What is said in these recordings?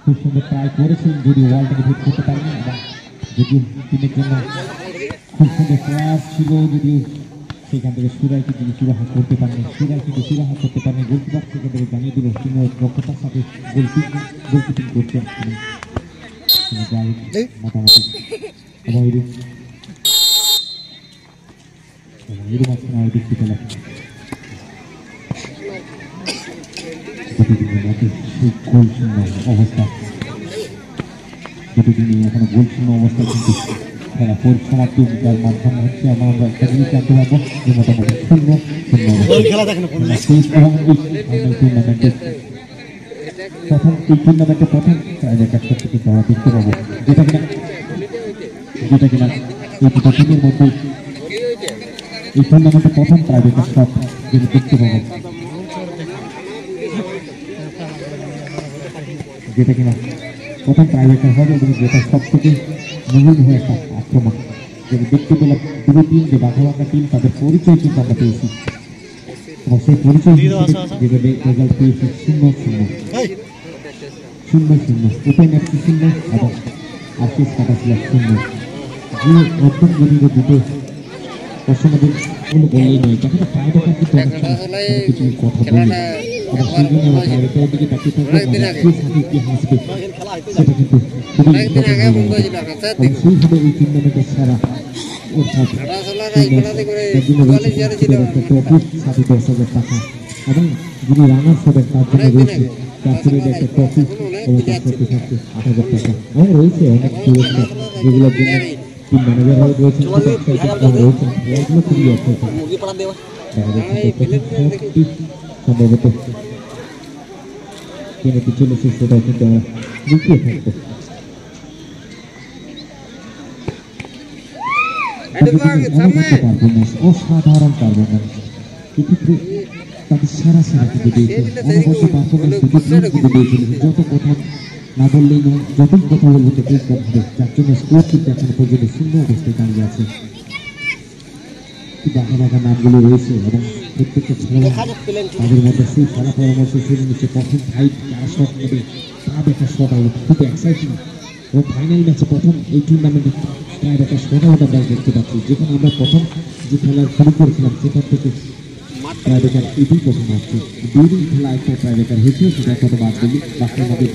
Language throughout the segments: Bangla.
খুব সুন্দর ট্রাই করেছিলেন, যদি ওয়ালটাকে হিট করতে পারেন এবং যদি টিমের জন্য খুব সুন্দর প্রয়াস ছিল, যদি সেখান থেকে সুরাইকে যদি সুরাহা করতে পারেন, সুরাই কিন্তু সুরাহা করতে পারেন। গোলকিপার সেখান থেকে জানিয়ে দিল তিনি দক্ষতার সাথে গোলকিপিং করছেন মোটামুটি। এবং এরকম মাঝখানে আর দেখতে পেলাম গোলশূন্য অবস্থা, প্রতিদিনই এখনো গোলশূন্য অবস্থা, কিন্তু খেলা পরিসমাপ্তি তার মাধ্যমে হচ্ছে আমরা একটা জিনিস জানতে পারবো যে মোটামুটি শূন্য টুর্নামেন্টে প্রথম কাজটা কিন্তু আমরা দেখতে পাবো, যেটা কিনা এই দুটো টিমের মধ্যে এই টুর্নামেন্টে প্রথম ট্রাইব্রেকার শট যেটা দেখতে পাবো, যেটা কিনা প্রথম ট্রাইব্রেকার হবে এবং যেটা সব থেকে মুহুর্মুহু একটা আক্রমণ যেটা দেখতে পেলাম। দুটো টিম যে বাঘা টিম তাদের পরিচয় কিন্তু আমরা পেয়েছি এবং সেই পরিচয় যেটা রেজাল্ট পেয়েছি 0-0 ওপেন একটি 0 এবং আরসিএস কাটাশিয়া 0। যে অত্যন্ত জড়িত দুটো অসমাদের কোনো বললেই নয়, তখন ট্রাইব্রেকার কিন্তু অনেক কিছু কথা বলি এবং সেই জন্য আমরা ট্রাইব্রেকারের দিকে তাকিয়ে থাকবো সাথে কি হাসবে সেটা কিন্তু খুবই এবং সেইভাবে এই টুর্নামেন্টের সেরা অর্থাৎ ট্রফি সাথে 10,000 টাকা এবং যিনি রানার্স হবেন তার জন্য রয়েছে একটা ট্রফি এবং তার সাথে থাকছে 8,000 টাকা এবং রয়েছে অনেক পুরস্কার যেগুলোর জন্য টিম ম্যানেজার হয়ে রয়েছেন রয়েছেন এগুলো খুবই দেখা যাচ্ছে সম্ভবত কেনাতে চলেছে সেটাও কিন্তু আমরা লুকিয়ে থাকবো। অসাধারণ পারফরমেন্স এক্ষেত্রে তাদের সেরা কিন্তু দিয়েছে, অনবদ্য পারফরমেন্স কিন্তু দিয়েছিল, যত কথা না বললেই নয়, যতই কথা বলবো ততই কম হবে, যার জন্য স্কোর কিন্তু এখনো পর্যন্ত 0 অবস্থায় দাঁড়িয়ে আছে। দেখা নামগুলো রয়েছে এবং প্রত্যেকটা খেলা তাদের মধ্যে সেই খেলা পরামর্শ শুরু নিচ্ছে, প্রথম ফাইট যারা শট নেবে তা দেখা শট আউট, খুব এক্সাইটিং এবং ফাইনাল ম্যাচে প্রথম এই টুর্নামেন্টে প্রায় একটা শট আউট আমরা দেখতে পাচ্ছি, যেখানে আমরা প্রথম যে খেলার শুরু করেছিলাম সেখান থেকে ট্রাইব্রেকার এটাই প্রথম আসছে, দুই খেলা একটা ট্রাইব্রেকার হয়েছিল, সেটা কথা বাদ দিলি বাকি আমাদের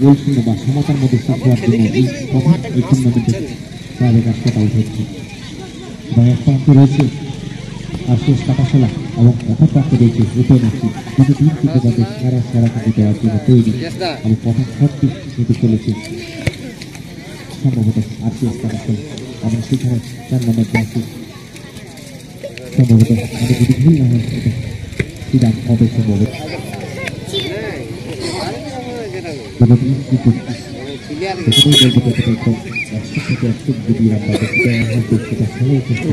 গোল শূন্য বা সমতার মধ্যে শেষ হওয়ার জন্য এই প্রথম এই টুর্নামেন্টে ট্রাইব্রেকার শট আউট হচ্ছে এবং এক প্রান্তে রয়েছে আরসিএস কাটাশিয়া এবং অপর প্রান্তে রয়েছে ওপেন একটি দুটো টিম কিন্তু তাদের সেরা কিন্তু দেওয়ার জন্য তৈরি এবং প্রথম শটটি কিন্তু চলেছে সম্ভবত আরসিএস কাটাশিয়া এবং সেখানে 4 নম্বর জার্সি সম্ভবত আমি যদি ভুল না হয় সিদ্ধান্ত হবে সম্ভবত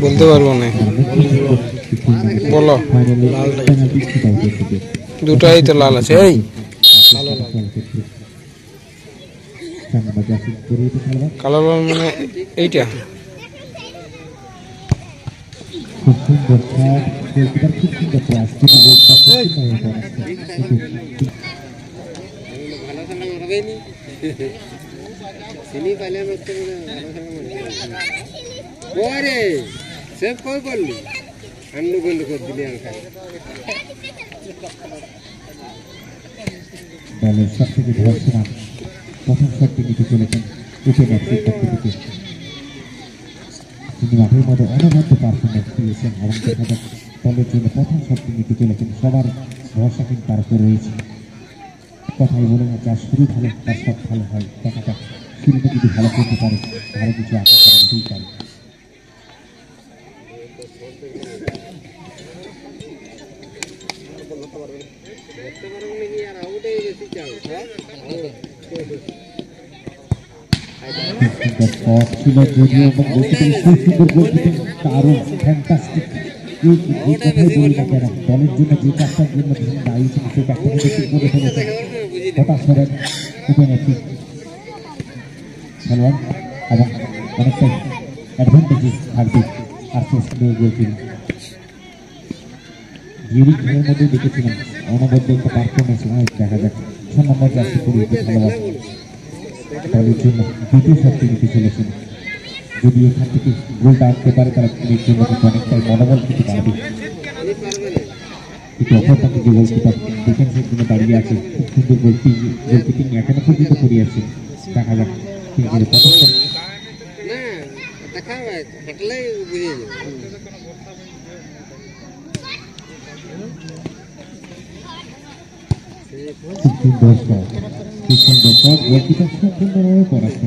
বলতে পারবো না, বলো দুটাই তো লাল আছে, এই কালো লাল মানে এইটা চিনি পাইলে ওরে সেভ কই করলি আন্নু বন্ধ করে দিলি আঙ্কাল দলের সব থেকে ভরসা প্রথম শটটি নিতে চলেছেন ওপেন অ্যাক্সের পক্ষ থেকে, তিনি মাঠের মধ্যে অনবদ্য পারফরমেন্স দিয়েছেন এবং দেখা যাচ্ছে দলের জন্য প্রথম শটটি নিতে চলেছেন, সবার ভরসা কিন্তু তার উপর রয়েছে। কথাই বলে না, যার শুরু ভালো তার সব ভালো হয়, দেখা যাক শুরুটা যদি ভালো করতে পারে ভালো কিছু আশা করা যেতেই পারে। ছিল যদিও এবং সুন্দর গোলকিপিং দারুণ ফ্যান্টাস্টিক, দলের জন্য যে কাজটার জন্য দায়ী ছিল সেই কাজটা করে ফেলেছে হতাশ করেন ওপেন একটি খেলোয়াড় এবং অনেকটাই অ্যাডভান্টেজেস থাকবে আরসিএস গোলকিপিং। জিউরিক খেলার মধ্যে দেখেছিলাম অনবদ্য একটা পারফরমেন্স দেখা যাক 6 নম্বর জার্সি পরিহিত খেলোয়াড় দলের জন্য দ্বিতীয় শটটি নিতে চলেছেন। যদি এখান থেকে গোলটা আনতে পারে তারা টিমের জন্য কিন্তু অনেকটাই মনোবল কিন্তু বাড়বে। কিন্তু অপরপক্ষে যে গোলকিপার ডিফেন্সের জন্য দাঁড়িয়ে আছে, খুব সুন্দর গোলকিপিং এখনো পর্যন্ত করে আছে। দেখা যাক তিনি কিন্তু প্রথম গোলকিপার সম্পূর্ণভাবে পরাস্ত।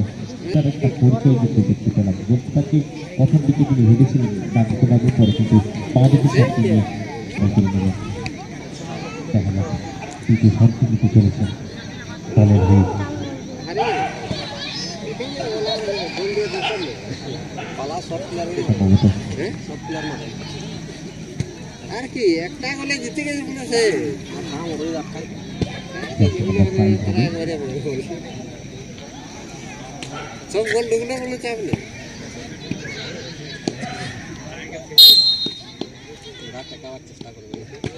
তার একটা পরিচয় কিন্তু দেখতে পেলাম। গোলকিপারকে প্রথম দিকে তিনি ভেবেছিলেন ডাকতে পারবে, পরে কিন্তু পা দিকে শক্তি নিয়ে নিলেন। দেখা যাক তৃতীয় শটটি নিতে চলেছেন দলের হয়ে। আর কি একটা গোলে জিতে গেছে সব গোল ঢুকলে বলে চাপ নেই। চেষ্টা করবে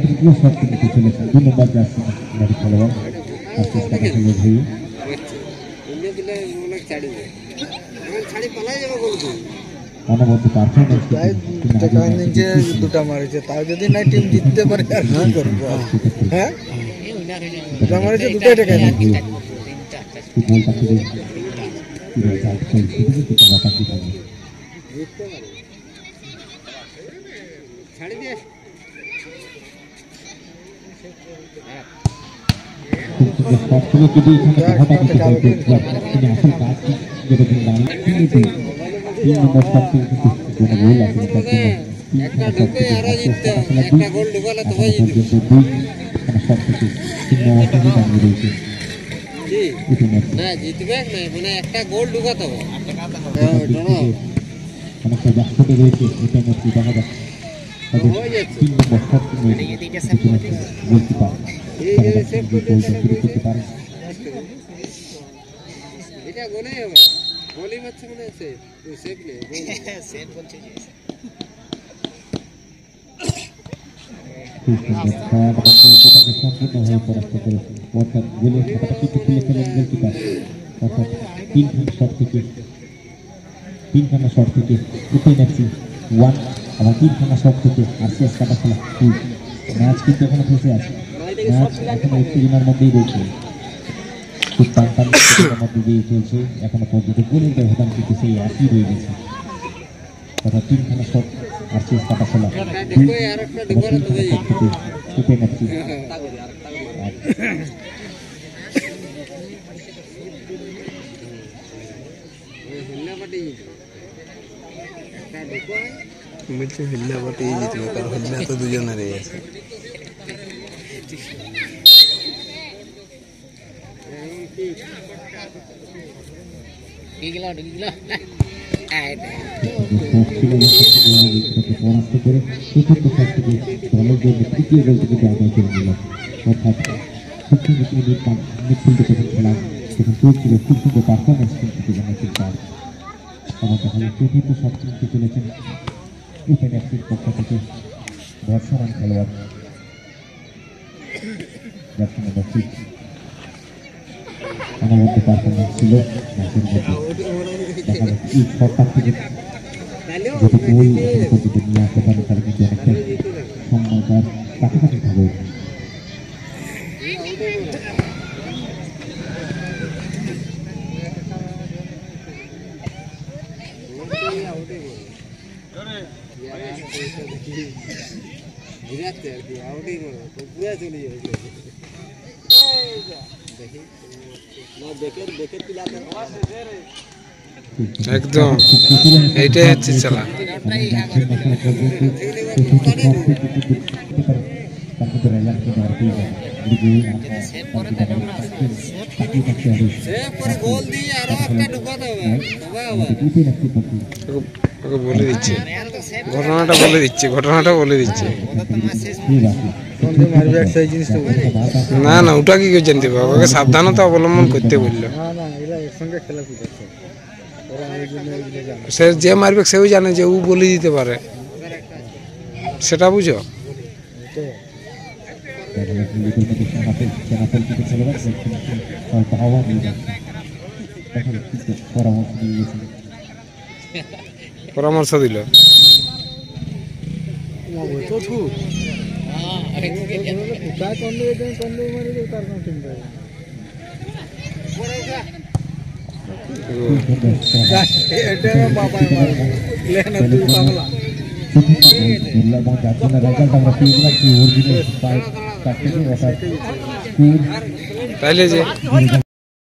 তৃতীয় শটটি নিতে চলেছেন 2 নম্বর জার্সি খেলোয়াড় অনবদ্য পারফরমেন্স দুটা মারিছে, তাও যদি না টিম জিততে পারে আর কি করবো? হ্যাঁ দুটা মারিছে, দুটাই টাকা ছাড়ি দিয়ে একটা গোল ঢুকালে তো হয়ে যেত। না জিতবে না, মানে একটা গোল ঢুকাতে হবে। অনেকটা ব্যস্ততা রয়েছে, এটা মধ্যে দেখা যাচ্ছে 3 নম্বর শট গোলকিপার এটা গোলেই হবে, গোলই মারছে মনে আছে, সেভ নেই সেভ বলছে যে সম্পূর্ণভাবে পরাস্ত করেছে। অর্থাৎ গোলের খাতাটা কিন্তু খুলে ফেলেন গোলকিপার। অর্থাৎ 3খানা শট থেকে ওপেনার্সি 1, আবার 3খানা শট থেকে আরসিএস কাটাখালা 2। ম্যাচ কিন্তু এখনো ফেসে আছে, ম্যাচ এখনো উত্তেজনার মধ্যেই রয়েছে, খুব টান মধ্যে দিয়ে চলছে এখনো পর্যন্ত। গোলের ব্যবধান কিন্তু সেই একই রয়ে গেছে। অর্থাৎ 3খানা শট আরসিএস কাটাখালা 2, ওপেনার্সি বলছে হিল্লাবাটি জিতবে, কারণ হিল্লা তো দুজনেরই আছে। পরাস্ত করে চতুর্থ শট থেকে দলের জন্য তৃতীয় গোলটি কিন্তু আদায় করে নিল। অর্থাৎ মিডফিল্ডে যখন খেলা তখন চলছিল খুব সুন্দর পারফরমেন্স কিন্তু জানাচ্ছেন তার। আবার দেখা যায় চতুর্থ শট কিনতে চলেছেন ওপেনার্সির পক্ষ থেকে বর্ষমান খেলোয়াড় জার্সি নম্বর 6। অনবদ্য পারফরমেন্স ছিল ম্যাচের মধ্যে। দেখা যাচ্ছে এই শটটা থেকে যদি গোল পর্যন্ত নিয়ে আসতে পারে তাহলে কিন্তু অনেকটা সময়টার কাছাকাছি থাকবে। একদম এইটাই হচ্ছে চালা। তার কিন্তু রেজাল্ট কিন্তু আর পেয়ে যাবে এদিকে বলে দিচ্ছে ঘটনাটা বলে দিচ্ছে না না ওটা কি করে জানতে পারবো ওকে সাবধানতা অবলম্বন করতে বললো সে যে মারবে সেও জানে যে ও বলে দিতে পারে সেটা বুঝো পরামর্শ দিল তাইলে যে